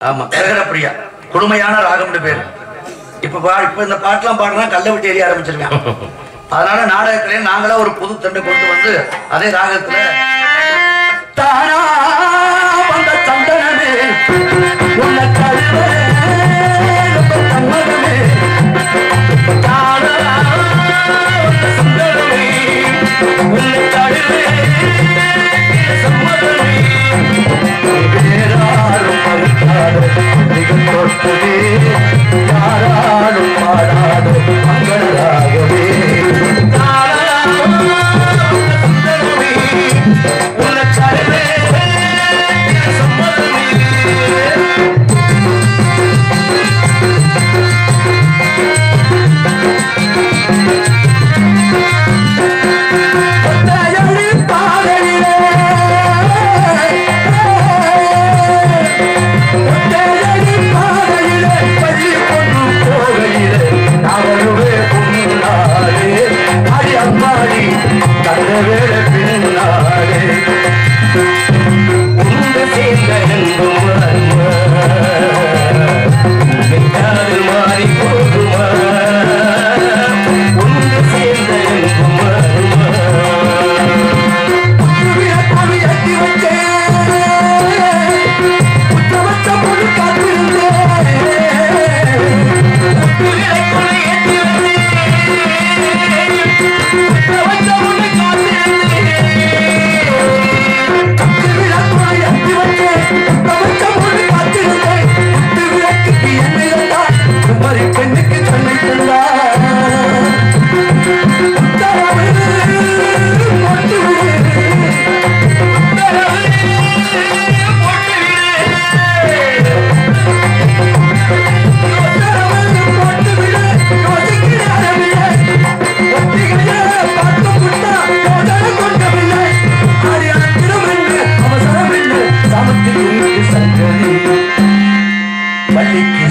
ஆமா, கரகர பிரியா கொடுமையான ராகம்னு பேரு. இப்ப இந்த பாட்டெல்லாம் பாடுறா கல்ல விட்டு எரிய ஆரம்பிச்சிருக்கான். அதனால நாடகத்திலே நாங்களா ஒரு புது தண்டை கொண்டு வந்து அதே ராகத்துல தானா வந்த சந்தனமே உன்னை கழுவே சம்மதமே தானா வந்த சந்தனமே உன்னை கழுவே சம்மதமே வேறாரும் மறுக்காதோ அதிகம் தொட்டதே யாராலும் பாடாதோ மங்களாகவே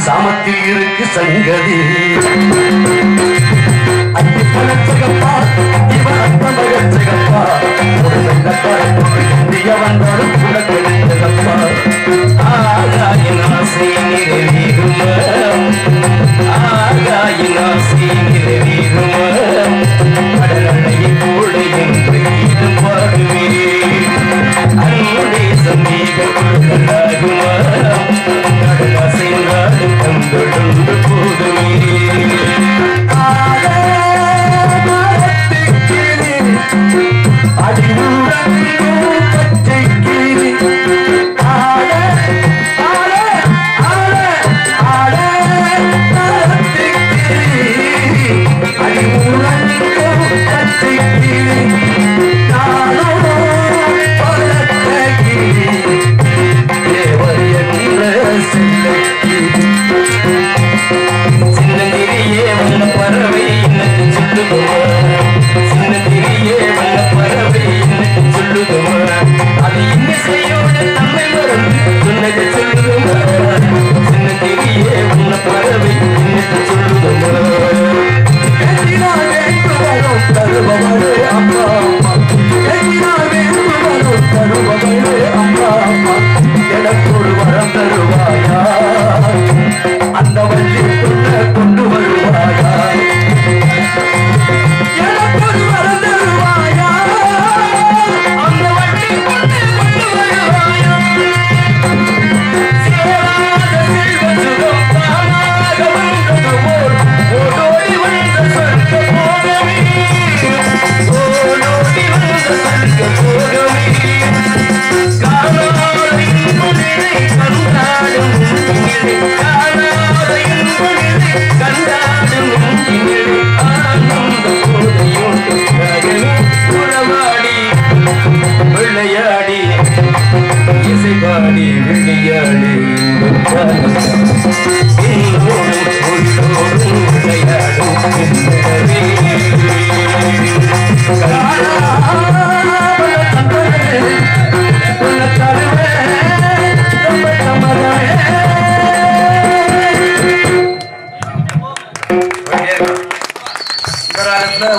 சாமத்தில் இருக்கு சங்கதி அத்தி பழச்சகப்பா இவன் அத்தமகச்சகப்பா ஒரு வெள்ளக்காரத்தோடு இந்திய வந்தாலும் குலக்கெடுத்தகப்பா ஆகாயின் ஆசை நிறைவேறும ஆகாயின் ஆசை நிறைவேறும கடலையை போல என்று கீதம் பாடுவே அன்பே சந்தேகம் கொள்ளலாகுமா கடலாசைந்தாலும் தந்தொழுந்து போதுமே அடிவுடன் பச்சை கீழி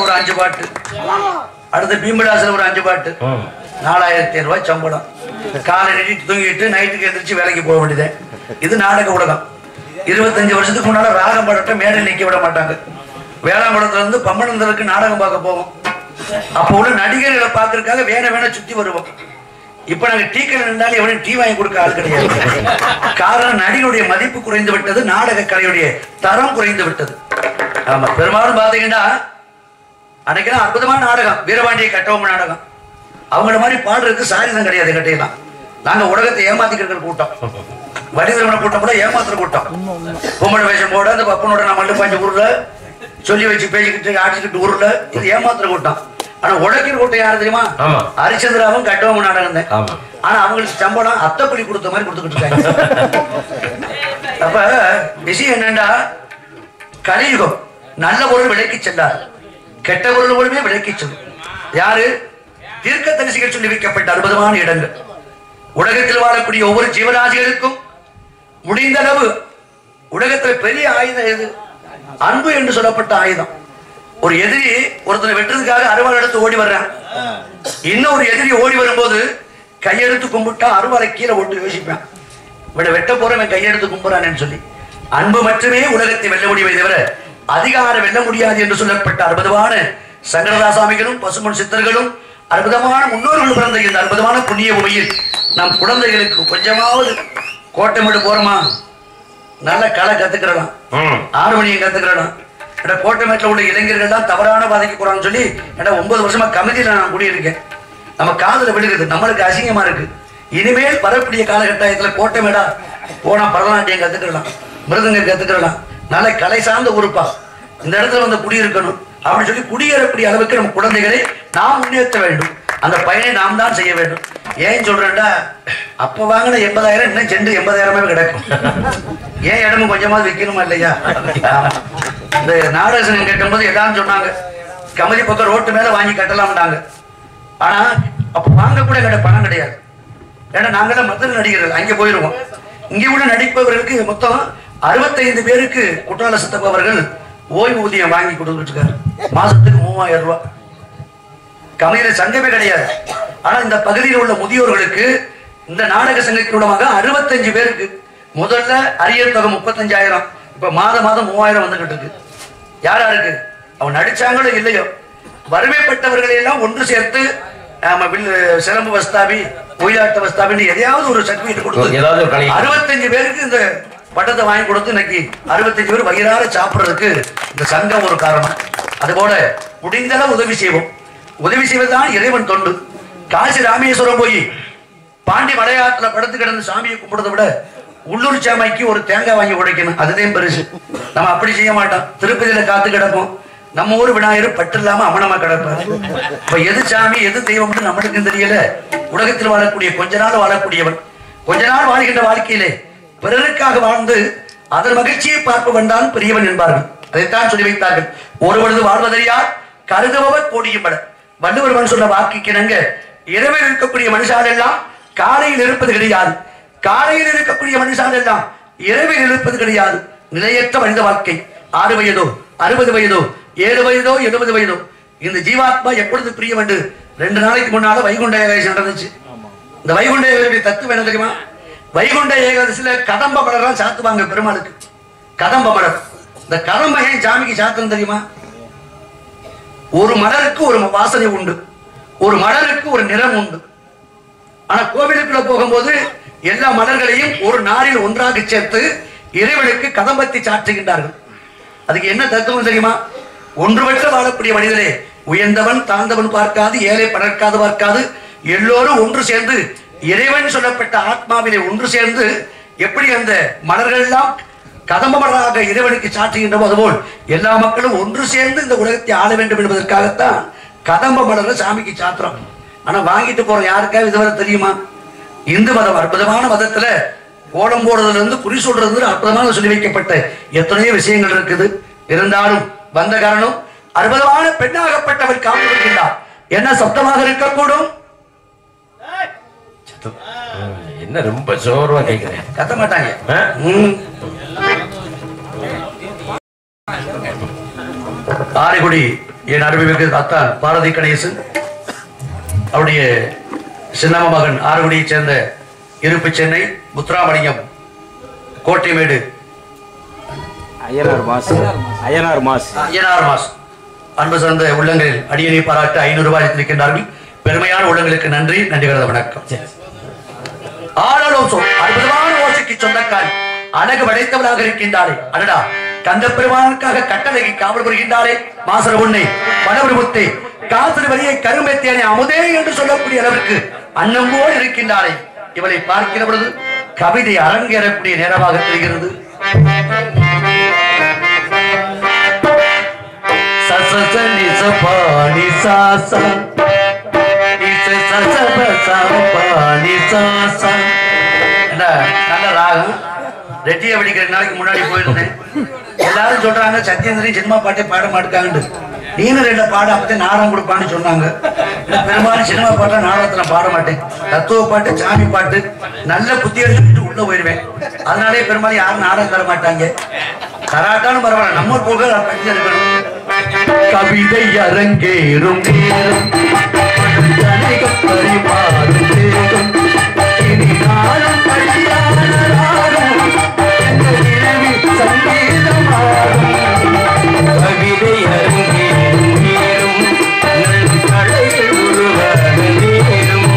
ஒரு 5 பாட்டு, அடுத்து பீம்படாசில் ஒரு 5 பாட்டு, 4500 ரூபாய் சம்பளம். காலை நெட்டிட்டு தூங்கிட்டு நைட்டுக்கு எந்திரிச்சு வேலைக்கு போக வேண்டியது. இது நாடக உலகம். 25 வருஷத்துக்கு முன்னால ராகம் பாடட்ட மேடையில் நிக்க விட மாட்டாங்க. வேளாங்குளத்துல இருந்து பம்பனந்தலுக்கு நாடகம் பார்க்க போவோம். அப்போ உள்ள நடிகர்களை பார்க்கறதுக்காக வேண சுத்தி வருவோம். இப்ப நாங்க டீ கடை நின்றாலும் எவனையும் டீ வாங்கி கொடுக்க ஆள் கிடையாது. காரணம் நடிகருடைய மதிப்பு குறைந்து விட்டது, நாடக கலையுடைய தரம் குறைந்து விட்டது. ஆமா, பெரும்பாலும் பாத்தீங்கன்னா அன்னைக்கெல்லாம் அற்புதமான நாடகம் வீரபாண்டிய கட்டபொம்மன் நாடகம். அவங்கள மாதிரி பாடுறதுக்கு சாரிதம் கிடையாது. கட்டையெல்லாம் நாங்க உலகத்தை ஏமாத்திக்கிற கூட்டம், வடிவரமன கூட்டம் கூட ஏமாத்துற கூட்டம். பொம்மன் வேஷம் போட அந்த பப்பனோட நான் மல்லு பாஞ்சு ஊர்ல சொல்லி வச்சு பேசிக்கிட்டு ஆடிச்சுக்கிட்டு ஊர்ல இது ஏமாத்துற கூட்டம். ஆனா உழைக்கிற கூட்டம் யாரு தெரியுமா? ஹரிச்சந்திராவும் கட்டபொம்மன் நாடகம் தான். ஆனா அவங்களுக்கு சம்பளம் அத்தப்பள்ளி கொடுத்த மாதிரி கொடுத்துக்கிட்டு இருக்காங்க. அப்ப விஷயம் என்னண்டா, கலியுகம் நல்ல பொருள் விலைக்கு சென்றார், கெட்ட பொருள் பொருளுமே விலைக்கு செல்லும். யாரு? தீர்க்க தரிசிகள் சொல்லி வைக்கப்பட்ட அற்புதமான இடங்கள். உலகத்தில் வாழக்கூடிய ஒவ்வொரு ஜீவராசிகளுக்கும் முடிந்த அளவு உலகத்துல பெரிய ஆயுதம் எது? அன்பு என்று சொல்லப்பட்ட ஆயுதம். ஒரு எதிரி ஒருத்தனை வெட்டுறதுக்காக அருவாள் எடுத்து ஓடி வர்றான். இன்னொரு எதிரி ஓடி வரும்போது கையெடுத்து கும்பிட்டா அருவாளை கீழே ஓட்டு யோசிப்பான், இவனை வெட்ட போறவன் கையெடுத்து கும்பிடுறான்னு சொல்லி. அன்பு மட்டுமே உலகத்தை வெல்ல முடியுமே தவிர அதிகாரம் வெல்ல முடியாது என்று சொல்லப்பட்ட அற்புதமான சங்கரதாசாமிகளும் பசுமன் சித்தர்களும் அற்புதமான முன்னோர்கள் பிறந்த இந்த அற்புதமான புண்ணிய பூமியில் நம் குழந்தைகளுக்கு கொஞ்சமாவது கோட்டமேடு போறோமா, நல்ல கலை கத்துக்கிறலாம், ஆர்மணியம் கத்துக்கிறலாம். கோட்டமேட்டில் உள்ள இளைஞர்கள் தான் தவறான பாதைக்கு போறான்னு சொல்லி 9 வருஷமா கமிட்டியில நான் கூடியிருக்கேன். நம்ம காதல விழுகுது, நம்மளுக்கு அசிங்கமா இருக்கு. இனிமேல் வரக்கூடிய காலகட்டத்துல கோட்டமேடா போனா பரதநாட்டியம் கத்துக்கலாம், மிருதங்க கத்துக்கலாம், நல்ல கலை சார்ந்த உறுப்பா இந்த இடத்துல வந்து குடியிருக்கணும் அப்படின்னு சொல்லி குடியேறக்கூடிய அளவுக்கு நம்ம குழந்தைகளை நாம் முன்னேற்ற வேண்டும். அந்த பயனை நாம் தான் செய்ய வேண்டும். ஏன் சொல்றேன்டா, அப்ப வாங்கின 80,000 இன்னும் சென்று 80,000 கிடக்கும். ஏன் இடமும் கொஞ்சமாவது விற்கணுமா இல்லையா? இந்த நாடகம் கட்டும்போது எதாவது சொன்னாங்க, கமதி பக்கம் ரோட்டு மேல வாங்கி கட்டலாம்னாங்க. ஆனா அப்ப வாங்க கூட கிட்ட பணம் கிடையாது. ஏன்னா நாங்கெல்லாம் மதுரை நடிகர்கள், அங்கே போயிருவோம். இங்கே உள்ள நடிப்பவர்களுக்கு மொத்தம் 65 பேருக்கு குற்றால சித்தப்பா அவர்கள் ஓய்வூதியம் வாங்கி கொடுத்துட்டு இருக்காரு. மாசத்துக்கு 3000 ரூபாய். கமையில சங்கமே கிடையாது. ஆனா இந்த பகுதியில் உள்ள முதியோர்களுக்கு இந்த நாடக சங்கத்தின் மூலமாக 65 பேருக்கு முதல்ல அரியர் தொகை 35,000, இப்ப மாதம் 3000 வந்துகிட்டு இருக்கு. யாருக்கு அவன் நடிச்சாங்களோ இல்லையோ வறுமைப்பட்டவர்களை எல்லாம் ஒன்று சேர்த்து சிலம்பு வஸ்தாபி, ஒயிலாட்ட வஸ்தாபின்னு எதையாவது ஒரு சர்டிபிகேட் கொடுத்து 65 பேருக்கு இந்த பட்டத்தை வாங்கி கொடுத்து இன்னைக்கு 65 பேர் வயிறார சாப்பிடுறதுக்கு இந்த சங்கம் ஒரு காரணம். அதுபோல முடிந்தளவு உதவி செய்வோம். உதவி செய்வதுதான் இறைவன் தொண்டு. காசி ராமேஸ்வரம் போய் பாண்டி மலையாத்துல படுத்து கிடந்து சாமியை கும்பிடுறதை விட உள்ளூர் சாமிக்கு ஒரு தேங்காய் வாங்கி உடைக்கணும், அதுதான் பெருசு. நம்ம அப்படி செய்ய மாட்டோம். திருப்பதியில காத்து கிடப்போம். நம்ம ஊர் விநாயகர் பட்டு இல்லாம அமனமா கிடப்பாரு. இப்ப எது சாமி எது தெய்வம்னு நம்மளுக்கு தெரியல. உலகத்தில் வாழக்கூடிய கொஞ்ச நாள் வாழக்கூடியவன், கொஞ்ச நாள் வாழ்கின்ற வாழ்க்கையிலே பிறருக்காக வாழ்ந்து அதன் மகிழ்ச்சியை பார்க்க வந்தான் பெரியவன் என்பார்கள். அதைத்தான் சொல்லி வைத்தார்கள். ஒருவரது வாழ்வதறியார் கருதுபவர் கோடியும் பட. வள்ளுவர்வன் சொன்ன வாக்கிக்கிணங்க இரவில் இருக்கக்கூடிய மனுஷால் எல்லாம் காலையில் இருப்பது கிடையாது, காலையில் இருக்கக்கூடிய மனுஷால் எல்லாம் இரவில் இருப்பது கிடையாது. நிலையற்ற மனித வாழ்க்கை. 6 வயதோ 60 வயதோ 7 வயதோ 70 வயதோ இந்த ஜீவாத்மா எப்பொழுது பிரியம் என்று 2 நாளைக்கு முன்னால வைகுண்ட ஏகாதசி நடந்துச்சு. இந்த வைகுண்ட ஏகாதசி தத்துவம் என்ன தெரியுமா? வைகுண்ட ஏகாதசியில கதம்ப மலர்லாம் சாத்துவாங்க பெருமாளுக்கு. கதம்ப மலர், இந்த கதம்ப ஏன் சாமிக்கு சாத்துன்னு தெரியுமா? ஒரு மலருக்கு ஒரு வாசனை உண்டு, ஒரு மலருக்கு ஒரு நிறம் உண்டு. ஆனா கோவிலுக்குள்ள போகும்போது எல்லா மலர்களையும் ஒரு நாரில் ஒன்றாக சேர்த்து இறைவனுக்கு கதம்பத்தை சாற்றுகின்றார்கள். அதுக்கு என்ன தத்துவம் தெரியுமா? ஒன்றுபட்ட வாழக்கூடிய மனிதனே, உயர்ந்தவன் தாழ்ந்தவன் பார்க்காது, ஏழை பணக்காது பார்க்காது, எல்லோரும் ஒன்று சேர்ந்து இறைவன் சொல்லப்பட்ட ஆத்மாவிலே ஒன்று சேர்ந்து எப்படி அந்த மலர்கள் எல்லாம் கதம்ப மலராக இறைவனுக்கு சாற்றுகின்றமோ அதுபோல் எல்லா மக்களும் ஒன்று சேர்ந்து இந்த உலகத்தை ஆள வேண்டும் என்பதற்காகத்தான் கதம்ப மலரை சாமிக்கு சாத்திரம். ஆனா வாங்கிட்டு போற யாருக்காவது இதுவரை தெரியுமா? இந்து மதம் அற்புதமான மதத்துல கோலம் போடுறதுல இருந்து குறி சொல்றது அற்புதமாக சொல்லி வைக்கப்பட்ட எத்தனையோ விஷயங்கள் இருக்குது. இருந்தாலும் வந்த காரணம் அற்புதமான பெண்ணாகப்பட்டவர் காத்து வருகின்றார். என்ன சப்தமாக இருக்கக்கூடும்? என்ன ரொம்ப சோர்வா கேக்குறேன், கத்த மாட்டாங்க. ஆரைக்குடி என் அருமைமிகு அத்தான் பாரதி கணேசன் அவருடைய சின்னம மகன் ஆரைக்குடியை சேர்ந்த இருப்பு சென்னை முத்துராமலிங்கம் கோட்டைமேடு ஐயனார் மாஸ் அன்பு சார்ந்த உள்ளங்களில் அடியனை பாராட்டு 500 ரூபாய் அளித்திருக்கின்றார்கள். பெருமையான உள்ளங்களுக்கு நன்றி கலந்த வணக்கம். அற்புதமான ஓசைக்கு சொந்தக்காரி அழகு படைத்தவளாக இருக்கின்றாரே அடடா கந்த பெருமானுக்காக கட்டளைக்கு காவல் புரிகின்றாரே மாசர உன்னை வனவிருமுத்தே காசல் வரியை கருமெத்தியானே அமுதே என்று சொல்லக்கூடிய அளவிற்கு அன்னம் போல் இருக்கின்றாரே இவளை பார்க்கிற பொழுது கவிதை அரங்கேறக்கூடிய நேரமாக தெரிகிறது. நல்ல ராகம் ரெட்டியை வெடிக்கிற நாளைக்கு முன்னாடி போயிருந்தேன். எல்லாரும் சொல்றாங்க சத்யேந்திரன் சினிமா பாட்டே பாட மாட்டாங்க. நீனும் 2 பாட அப்பதே நாடகம் கொடுப்பான்னு சொன்னாங்க. பெரும்பாலும் சினிமா பாட்டா நாடகத்துல பாட மாட்டேன். தத்துவ பாட்டு சாமி பாட்டு நல்ல புத்தி எடுத்துட்டு உள்ள போயிருவேன். அதனாலே பெரும்பாலும் யாரும் நாடகம் தர மாட்டாங்க. கராட்டாலும் பரவாயில்ல நம்ம போக இருக்கணும். கவிதை அரங்கேறும் நேரம் பரிமாறும் தேகம் இனி நாளும் சங்கீதமாகும் கவிதை அரங்கேறும் நேரம் கலையில் உருவாக நேரும்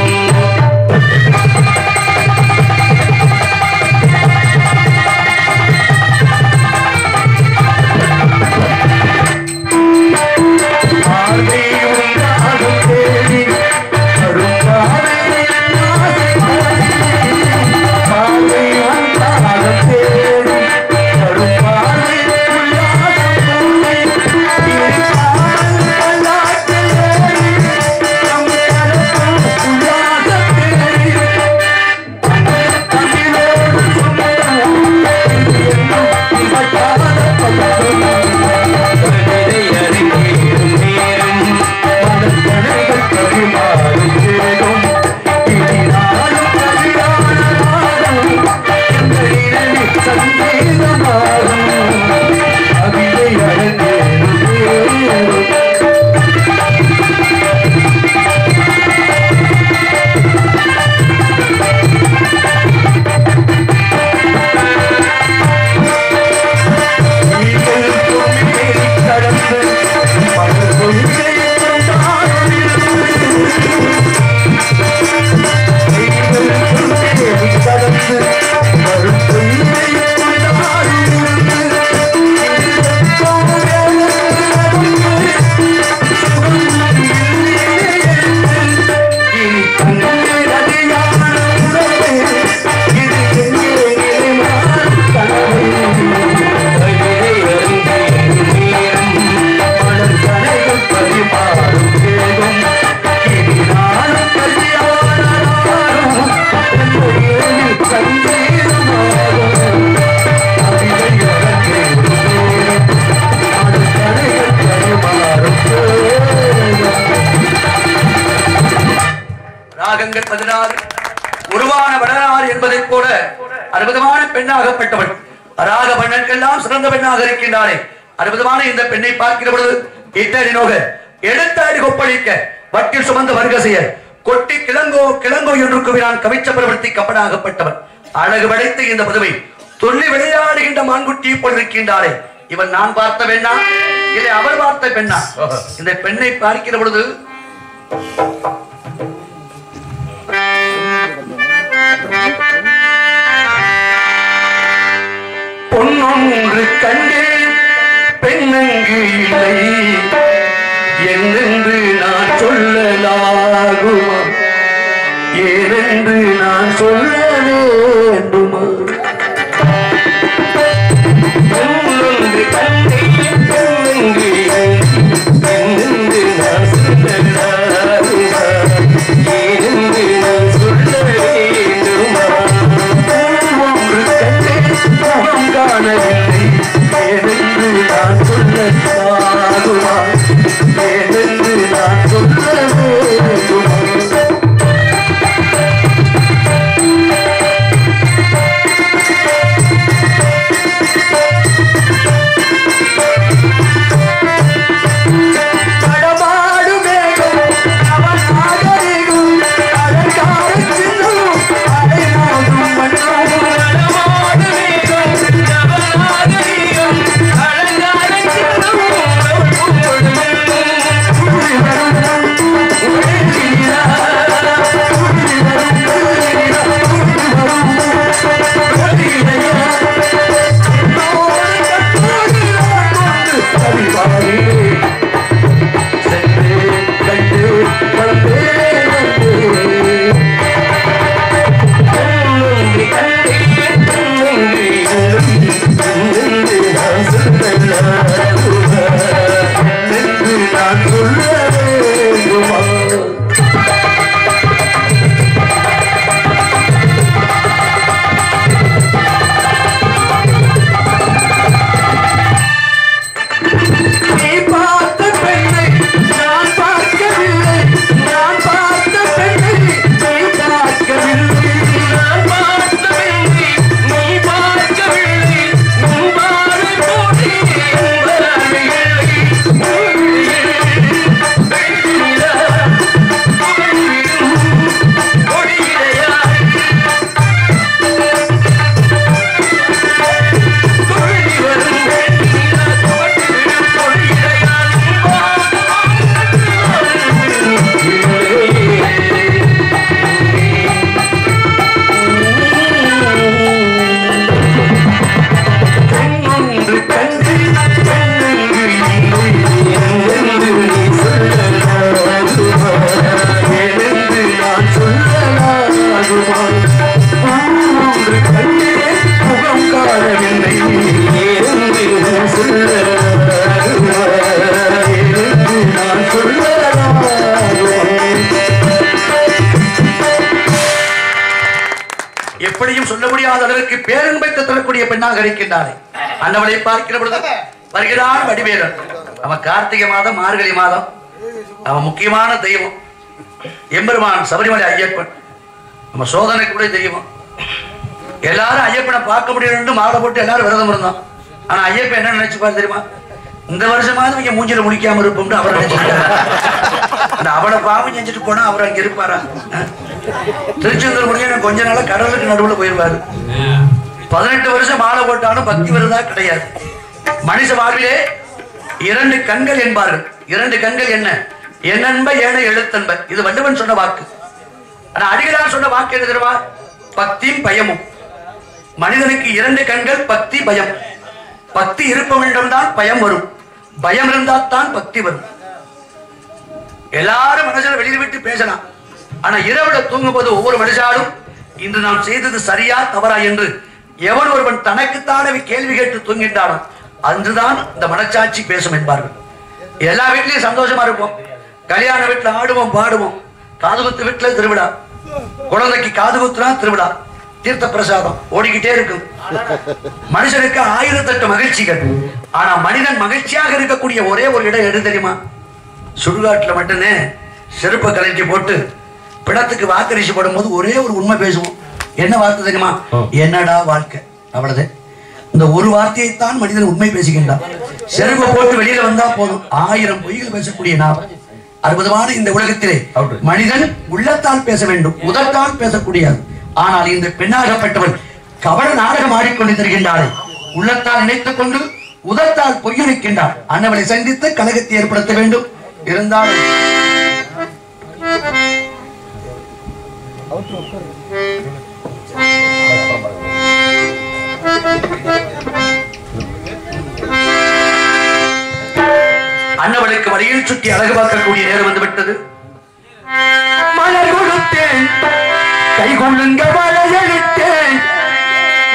ராகங்கள் 16 உருவான வடனார் என்பதைப் போல அற்புதமான பெண்ணாகப்பட்டவள் ராக பெண்ணுக்கெல்லாம் சிறந்த பெண்ணாக இருக்கின்றாரே அற்புதமான இந்த பெண்ணை பார்க்கிற பொழுது இத்தடி நோக எடுத்தாடி கொப்பளிக்க வட்டில் சுமந்த வருக செய்ய கொட்டி கிளங்கோ கிளங்கோ என்று கூறினான் கவிச்ச பிரவர்த்தி கப்பனாகப்பட்டவன் அழகு படைத்த இந்த பதுவை துள்ளி விளையாடுகின்ற மான்குட்டியை போல் இருக்கின்றாரே இவன் நான் பார்த்த பெண்ணா இல்லை அவர் பார்த்த பெண்ணா? இந்த பெண்ணை பார்க்கிற பொழுது பொன்னொன்று கண்டேன் பெண்ணங்கு இல்லை என்னென்று நான் சொல்லலாகுமா ஏனென்று நான் சொல்ல வேண்டுமா? பொன்னொன்று கண்டேன் பெண்ணங்கு இல்லை என்னென்று நான் சொல்லலாகுமா ஏனென்று நான் சொல்ல வேண்டுமா? பொன்னொன்று கண்டேன் முகம் காணவில்லை ஏனென்று நான் சொல்லலாகுமா ஏனென்று நான் சொல்ல வேண்டுமா? அளவிற்கு பேரன்பத்தை தரக்கூடிய பெண்ணாக இருக்கின்றாளே அன்னவளை பார்க்கிற பொழுது வருகிறான் வடிவேலன். அவன் கார்த்திகை மாதம் மார்கழி மாதம் அவன் முக்கியமான தெய்வம் எம்பெருமான் சபரிமலை ஐயப்பன். நம்ம சோதனை கூட தெய்வம். எல்லாரும் ஐயப்பனை பார்க்க முடியலன்னு மாலை போட்டு எல்லாரும் விரதம் இருந்தோம். ஆனா ஐயப்பன் என்ன நினைச்சுப்பாரு தெரியுமா? இந்த வருஷமாவது இங்க மூஞ்சில முடிக்காம இருப்போம்னு அவர் நினைச்சுட்டாரு. அவளை பாவம் செஞ்சுட்டு போனா அவர் அங்க இருப்பாரா? திருச்செந்தூர் முடிஞ்ச கொஞ்ச நாள கடலுக்கு நடுவுல போயிருவாரு. 18 வருஷம் மாலை போட்டாலும் பக்தி வருதா கிடையாது. மனித வாழ்விலே 2 கண்கள் என்பார்கள். 2 கண்கள் என்ன? என்னன்ப ஏன எழுத்தன்ப. இது வள்ளுவன் சொன்ன வாக்கு. ஆனா அடிகளார் சொன்ன வாக்கு என்ன தெரியுமா? பக்தியும் பயமும். மனிதனுக்கு 2 கண்கள், பக்தி பயம். பக்தி இருக்க வேண்டும் தான் பயம் வரும். பயம் இருந்தால் தான் பக்தி வரும். எல்லாரும் மனசுல வெளியில் விட்டு பேசலாம். ஆனா இரவுல தூங்கும் போது ஒவ்வொரு மனுஷாலும் இன்று நாம் செய்தது சரியா தவறா என்று எவன் ஒருவன் தனக்குத்தானே கேள்வி கேட்டு தூங்கிட்டானோ அன்றுதான் இந்த மனச்சாட்சி பேசும் என்பார்கள். எல்லா வீட்லயும் சந்தோஷமா இருப்போம். கல்யாண வீட்டுல ஆடுவோம் பாடுவோம். காதுகுத்து வீட்டுல திருவிழா. குழந்தைக்கு காதுகுத்துனா திருவிழா. தீர்த்த பிரசாதம் ஓடிக்கிட்டே இருக்கும். மனுஷனுக்கு 1008 மகிழ்ச்சிகள். ஆனா மனிதன் மகிழ்ச்சியாக இருக்கக்கூடிய ஒரே ஒரு இடம் எது தெரியுமா? சுடுகாட்டுல மட்டுமே செருப்பை கலட்டி போட்டு பிணத்துக்கு வாக்கரிசி போடும் போது ஒரே ஒரு உண்மை பேசுவோம். என்ன வார்த்தை தெரியுமா? என்னடா வாழ்க்கை. அவ்வளவு. இந்த ஒரு வார்த்தையைத்தான் மனிதன் உண்மை பேசுகின்றான். செருப்பை போட்டு வெளியில வந்தா போதும் 1000 பொய்கள் பேசக்கூடிய நாம். அற்புதமான இந்த உலகத்திலே மனிதன் உள்ளத்தால் பேச வேண்டும், உதட்டால் பேசக்கூடியது. ஆனால் இந்த பெண்ணாகப்பட்டவள் கவன நாடகம் ஆடிக்கொண்டிருக்கின்றாள். உள்ளத்தால் நினைத்துக் கொண்டு உதட்டால் பொய்யுரைக்கின்றாள். அன்னவளை சந்தித்து கலகத்தை ஏற்படுத்த வேண்டும். இருந்தாலும் அன்னவளுக்கு வழியில் சுற்றி அழகு பார்க்கக்கூடிய நேரம் வந்துவிட்டது. மலர் கொடுத்தேன், கை கொள்ளுங்க வளையளித்தேன்,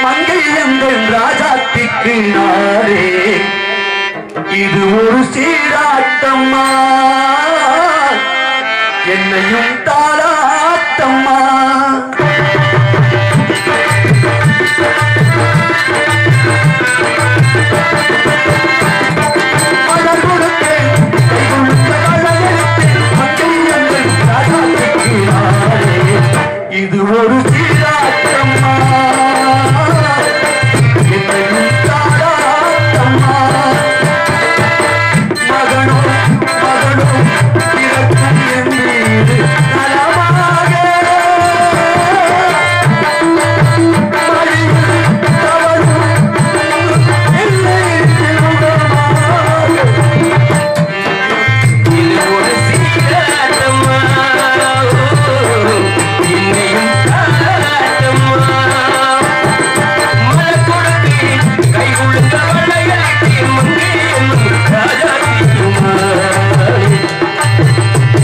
மங்கை எங்கள் ராஜாத்திக்கு நாளே இது ஒரு சீராட்டம்மா, என்னையும் தாராட்டம்மா. மலர் கொடுத்தேன், கை கொள்ளுங்க வளையளித்தேன், மங்கை எங்கள் ராஜாத்திக்கு நாளே இது ஒரு சீராட்டம்மா, என்னையும் தாராட்டம்மா. மகனோ மகனோ பிறக்கும் என் மீது நலமாக, மடிவில் தவறும் இல்லை திருமணமாக. இது ஒரு சீராட்டம்மா, என்னையும் தாராட்டம்மா. மலர் கொடுத்தேன், கை கொள்ளுங்க வளையளித்தேன், மங்கை என்னும் ராஜாத்திக்குமா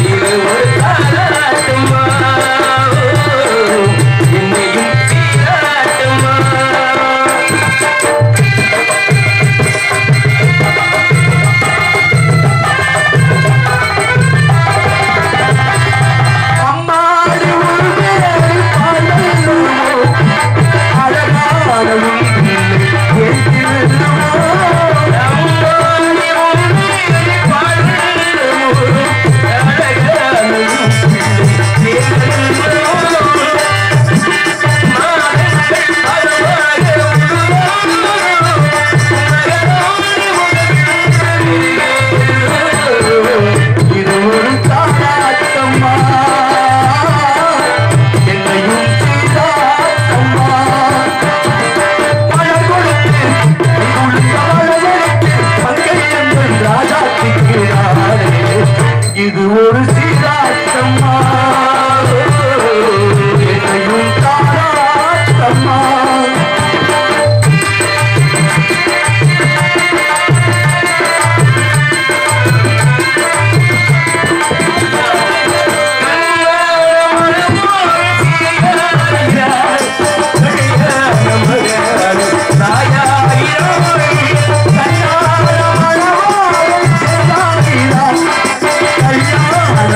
இது ஒரு தாராட்டம்மா, என்னையும் சீராட்டம்மா. அம்மாடி ஒரு மேல் பாடலோ, அழகான உயிரில்லை என் திருமோ. அம்மாடி ஒரு மேல் பாடலோ, அழகான உயிரில்லை என் திருமோ. மாதங்கள் பலவாக உருவானோ, நகராணி உலகில் இது ஒரு தாராட்டம்மா, என்னையும் சீராட்டம்மா. மலர் கொடுத்தேன், கை கொள்ளுங்க வளையளித்தேன், மங்கை எங்கள் ராஜாத்திக்கு நாளே இது ஒரு சீராட்டம்மா, என்னையும் தாராட்டம்மா. கல்யாண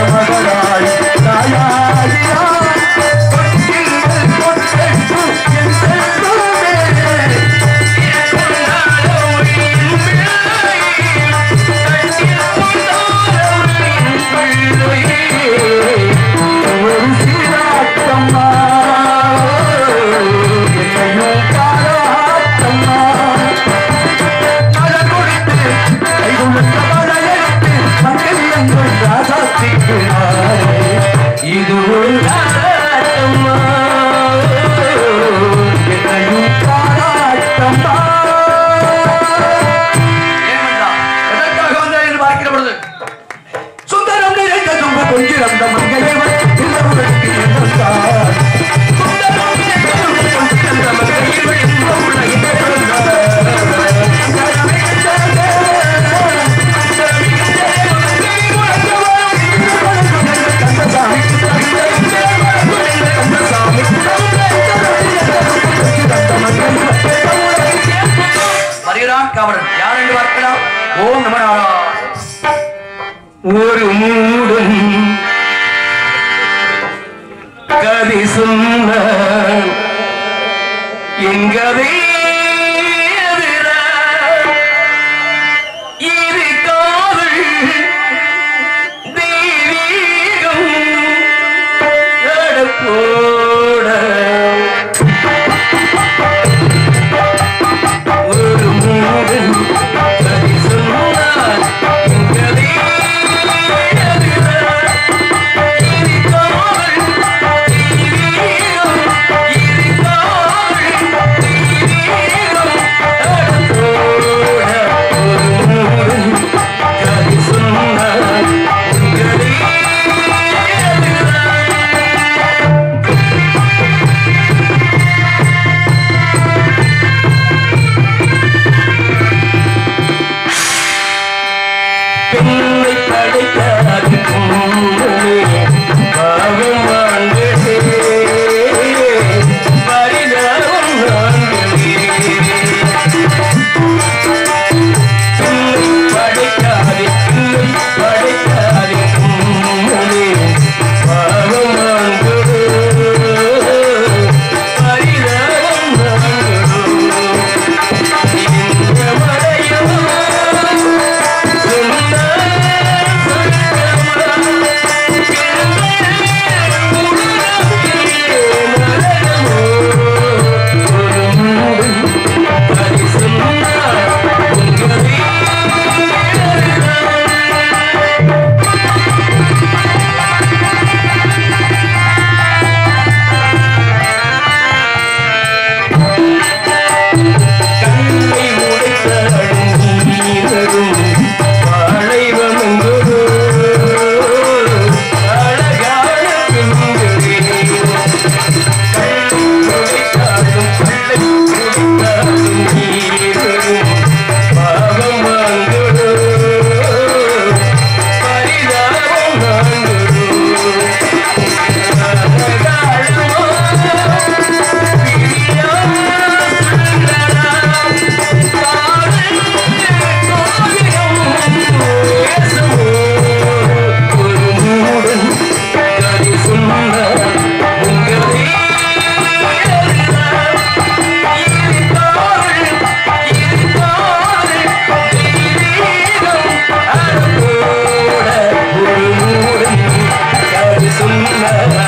ஒரு மூடன் கதை சொன்ன எங்கதை இது காதல் தெய்வீகம் நடப்போட ஒரு மூடன் கதை சொன்னார் எங்கதை பெண்ணை படைக்காது பாவம் வாங்கவே பரிதாபம் வாங்கவே பெண்ணை படைக்காது பாவம் வாங்கவே பரிதாபம் வாங்கவே இந்த மழையோ சொன்ன